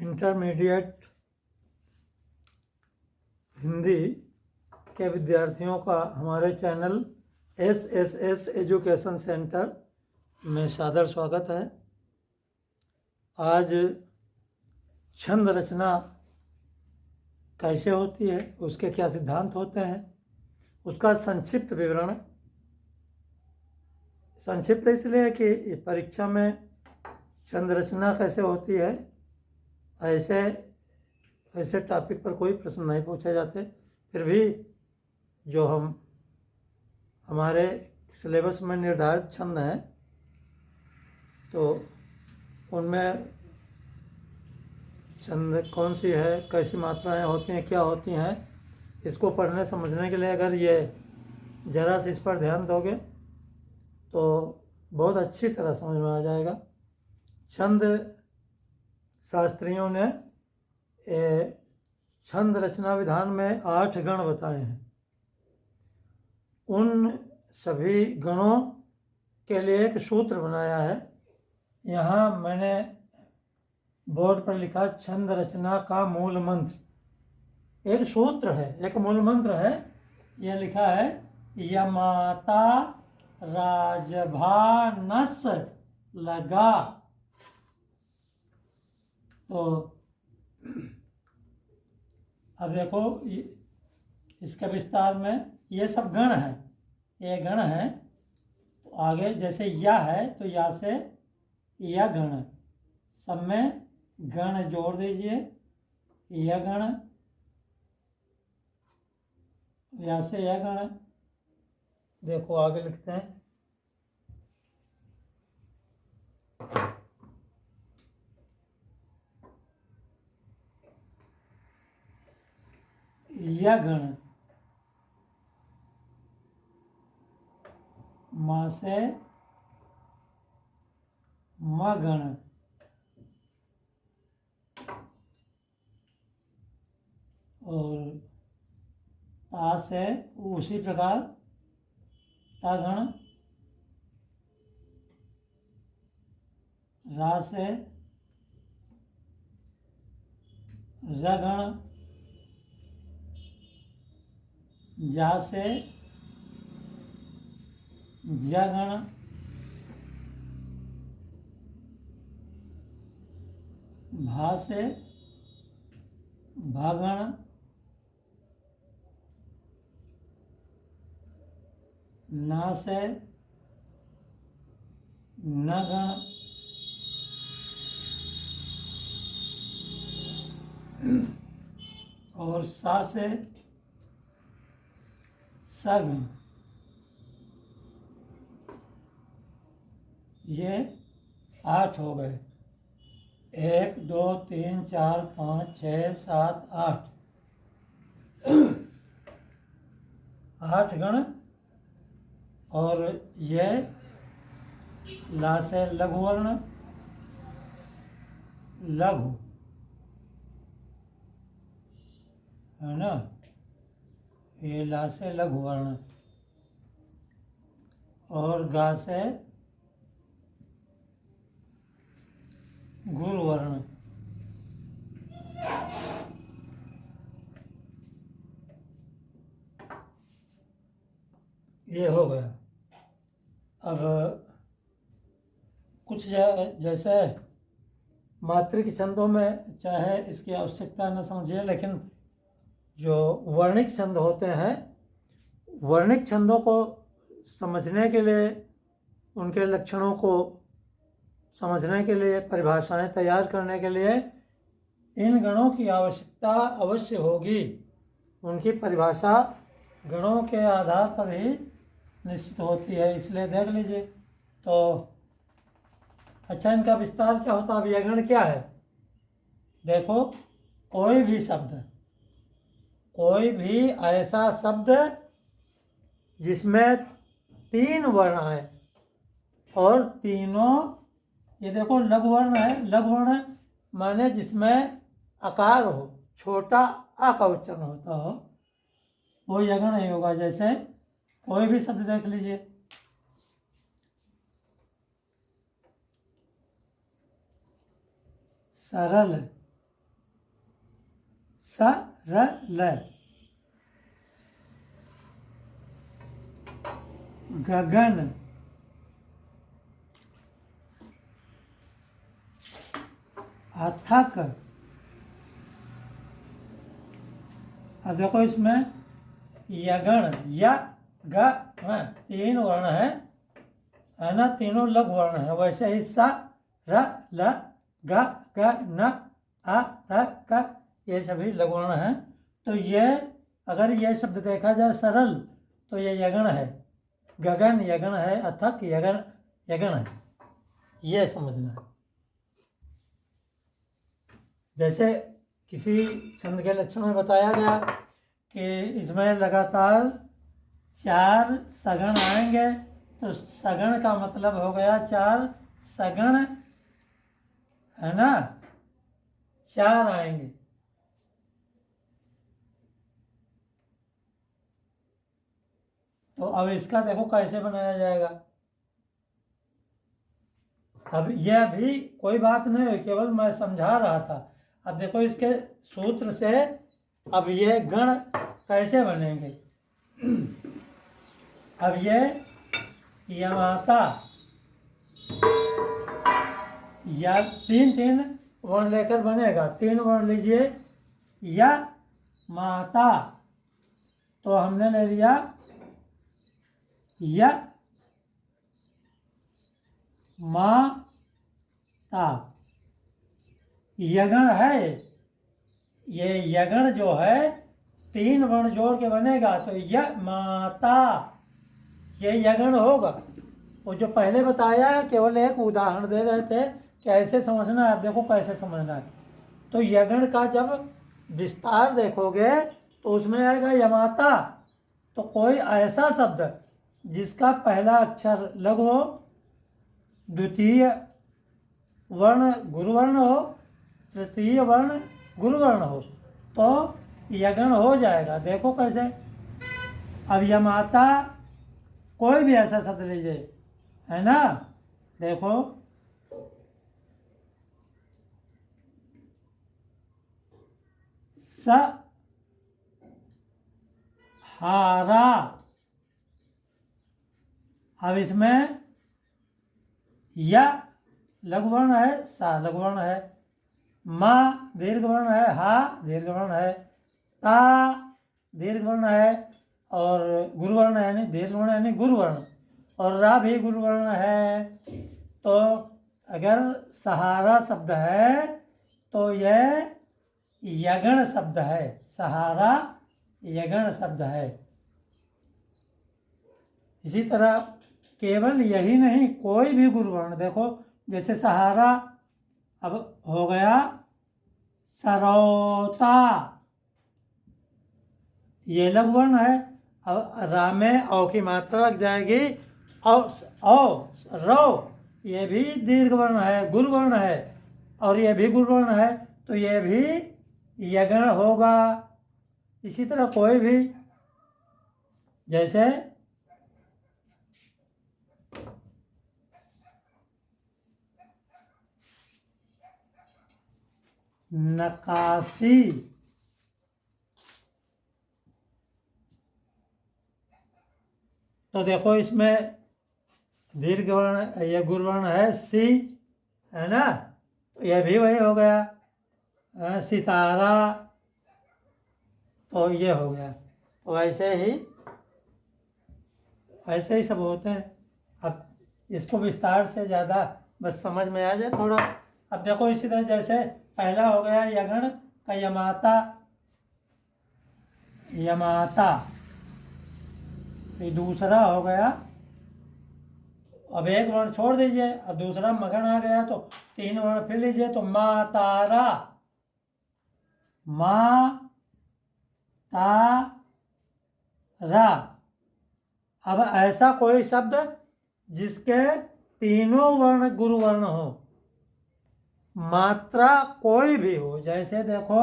Intermediate Hindi के विद्यार्थियों का हमारे चैनल SSS एजुकेशन सेंटर में सादर स्वागत है। आज छंद रचना कैसे होती है, उसके क्या सिद्धांत होते हैं, उसका संक्षिप्त विवरण। संक्षिप्त इसलिए कि परीक्षा में छंद रचना कैसे होती है ऐसे टॉपिक पर कोई प्रश्न नहीं पूछे जाते। फिर भी जो हमारे सिलेबस में निर्धारित छंद हैं तो उनमें छंद कौन सी है, कैसी मात्राएं होती हैं, क्या होती हैं, इसको पढ़ने समझने के लिए अगर ये ज़रा से इस पर ध्यान दोगे तो बहुत अच्छी तरह समझ में आ जाएगा। छंद शास्त्रियों ने छंद रचना विधान में 8 गण बताए हैं। उन सभी गणों के लिए एक सूत्र बनाया है। यहाँ मैंने बोर्ड पर लिखा छंद रचना का मूल मंत्र। एक सूत्र है, एक मूल मंत्र है। यह लिखा है यमाता राजभानस लगा। तो अब देखो इसके विस्तार में ये सब गण है, ये गण है। तो आगे जैसे या है तो या से या गण, सब में गण जोड़ दीजिए। यह गण, या से यह गण। देखो आगे लिखते हैं यह गण, मा से म गण, और ता से उसी प्रकार ता गण, रा से र गण, जा से ज गण, भा से भा गण, ना से न गण, और सा से स गण। ये 8 हो गए। 1 2 3 4 5 6 7 8 8 गण। और ये ला से लघु वर्ण, लघु है ना, ये ला से लघु वर्ण। और गा से गुरु वर्ण। ये हो गया। अब कुछ जैसे मात्रिक छंदों में चाहे इसकी आवश्यकता न समझिए, लेकिन जो वर्णिक छंद होते हैं, वर्णिक छंदों को समझने के लिए, उनके लक्षणों को समझने के लिए, परिभाषाएं तैयार करने के लिए इन गणों की आवश्यकता अवश्य होगी। उनकी परिभाषा गणों के आधार पर ही निश्चित होती है, इसलिए देख लीजिए। तो अच्छा, इनका विस्तार क्या होता है? अब यह गण क्या है? देखो, कोई भी शब्द, कोई भी ऐसा शब्द जिसमें 3 वर्ण है और तीनों, ये देखो लघु वर्ण है। लघु वर्ण माने जिसमें आकार हो, छोटा आ का उच्चारण होता हो, वो यह गण नहीं होगा। जैसे कोई भी शब्द देख लीजिए, सरल, सरल, गगन, अथक। अब देखो इसमें यगण, य ग ण तीन वर्ण है ना, तीनों लघु वर्ण है। वैसे ही स र ल ग ग न आ थ क ये सभी लघु वर्ण हैं। तो ये अगर ये शब्द देखा जाए सरल तो ये यगण है, गगन यगण है, अथक यगण यगण है, ये समझना है। जैसे किसी छंद के लक्षण में बताया गया कि इसमें लगातार 4 सगण आएंगे, तो सगण का मतलब हो गया 4 सगण, है ना, 4 आएंगे। तो अब इसका देखो कैसे बनाया जाएगा। अब यह भी कोई बात नहीं है, केवल मैं समझा रहा था। अब देखो इसके सूत्र से अब ये गण कैसे बनेंगे। अब ये यमाता, या 3 वर्ण लेकर बनेगा। 3 वर्ण लीजिए, या माता, तो हमने ले लिया या माता। यगण है, ये यगण जो है 3 वर्ण जोड़ के बनेगा, तो य माता, ये यगण होगा। वो जो पहले बताया केवल एक उदाहरण दे रहे थे कि ऐसे समझना है। आप देखो कैसे समझना है। तो यगण का जब विस्तार देखोगे तो उसमें आएगा यमाता। तो कोई ऐसा शब्द जिसका पहला अक्षर लघु हो, द्वितीय वर्ण गुरुवर्ण हो, तृतीय वर्ण गुरुवर्ण हो, तो यगण हो जाएगा। देखो कैसे। अब यमाता कोई भी ऐसा शब्द लीजिए, है ना, देखो सहारा। अब इसमें या लघु वर्ण है, सा लघु वर्ण है, मा दीर्घ वर्ण है, हा दीर्घ वर्ण है, ता दीर्घ वर्ण है, और गुरुवर्ण है यानी दीर्घ वर्ण यानी गुरुवर्ण, और रा भी गुरुवर्ण है। तो अगर सहारा शब्द है तो यह यगण शब्द है, सहारा यगण शब्द है। इसी तरह केवल यही नहीं, कोई भी गुरुवर्ण देखो, जैसे सहारा अब हो गया सरौता, ये लघु वर्ण है। अब रा में औ की मात्रा लग जाएगी, औ रौ, ये भी दीर्घ वर्ण है, गुरुवर्ण है, और ये भी गुरुवर्ण है, तो ये भी यगण होगा। इसी तरह कोई भी, जैसे नकाशी, तो देखो इसमें दीर्घ वर्ण, ये गुरुवर्ण है सी, है ना, तो यह भी वही हो गया। सितारा, तो ये हो गया। तो ऐसे ही सब होते हैं। अब इसको विस्तार से ज़्यादा बस समझ में आ जाए थोड़ा। अब देखो इसी तरह जैसे पहला हो गया यगण का यमाता, यमाता, फिर दूसरा हो गया, अब एक वर्ण छोड़ दीजिए, अब दूसरा मगन आ गया, तो 3 वर्ण फिर लीजिए, तो मा तारा, मा ता रा। अब ऐसा कोई शब्द जिसके तीनों वर्ण गुरुवर्ण हो, मात्रा कोई भी हो, जैसे देखो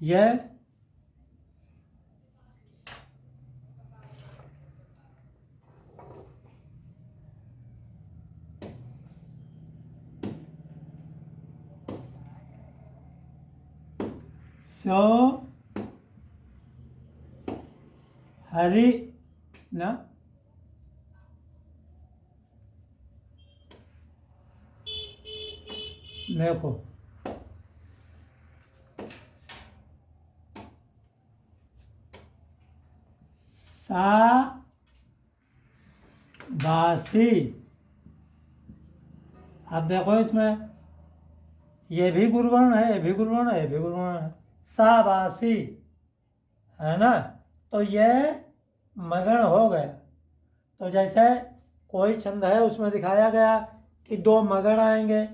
यह सो हरि न देखो बासी। अब देखो इसमें ये भी गुरुवर्ण है, ये भी गुरुवर्ण है, ये भी गुरुवर्ण है। साबासी है ना, तो ये मगण हो गया। तो जैसे कोई छंद है उसमें दिखाया गया कि 2 मगण आएंगे,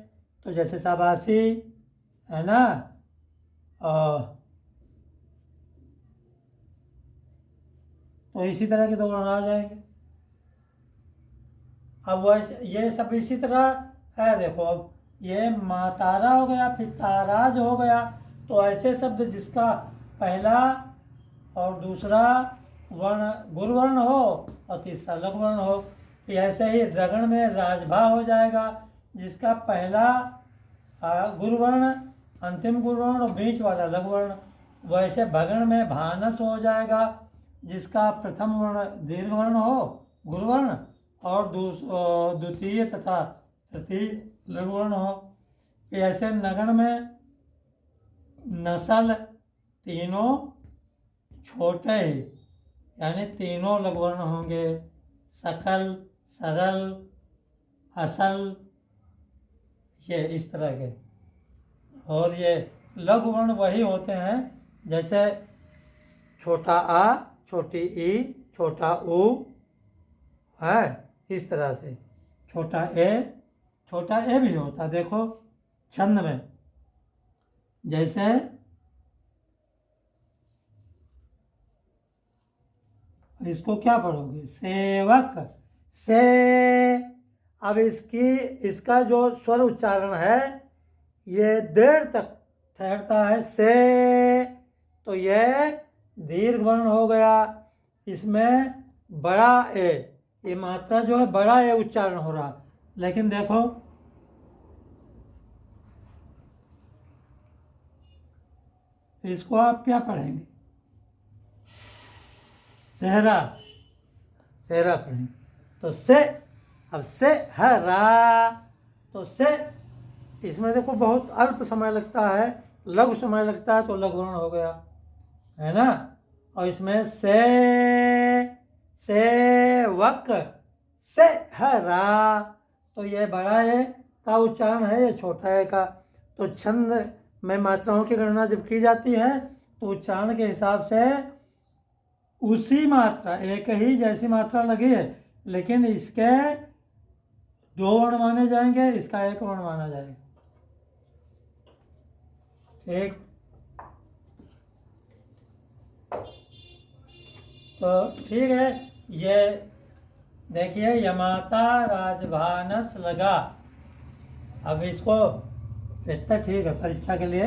तो जैसे साबासी है ना, तो इसी तरह के 2 वर्ण आ जाएंगे। अब वैसे ये सब इसी तरह है। देखो अब ये मातारा हो गया, फिर ताराज हो गया। तो ऐसे शब्द जिसका पहला और दूसरा वर्ण गुरुवर्ण हो और तीसरा लघु वर्ण हो। फिर ऐसे ही रगण में राजभा हो जाएगा, जिसका पहला गुरुवर्ण, अंतिम गुरुवर्ण और बीच वाला लघु वर्ण। वैसे भगण में भानस हो जाएगा, जिसका प्रथम वर्ण दीर्घ वर्ण हो गुरुवर्ण और द्वितीय तथा तृतीय लघु वर्ण हो। फिर ऐसे नगण में नसल तीनों छोटे ही, यानी तीनों लघु वर्ण होंगे, सकल, सरल, असल, ये इस तरह के। और ये लघु वर्ण वही होते हैं जैसे छोटा आ, छोटी ई, छोटा ऊ है, इस तरह से। छोटा ए भी होता, देखो छंद में जैसे इसको क्या पढ़ोगे, सेवक से। अब इसका जो स्वर उच्चारण है ये देर तक ठहरता है से, तो ये दीर्घ वर्ण हो गया। इसमें बड़ा ए, ये मात्रा जो है बड़ा ए उच्चारण हो रहा। लेकिन देखो इसको आप क्या पढ़ेंगे, सेहरा, सेहरा पढ़ेंगे। तो से, अब से है रा, तो से इसमें देखो बहुत अल्प समय लगता है, लघु समय लगता है, तो लघु वर्ण हो गया, है ना। और इसमें सेवक से है रा, तो ये बड़ा है का उच्चारण है, ये छोटा है का। तो छंद में मात्राओं की गणना जब की जाती है तो उच्चारण के हिसाब से उसी मात्रा, एक ही जैसी मात्रा लगी है, लेकिन इसके 2 वर्ण माने जाएंगे, इसका 1 वर्ण माना जाएगा। ठीक, तो ठीक है। ये देखिए यमाता राजभानस लगा। अब इसको इतना ठीक है परीक्षा के लिए।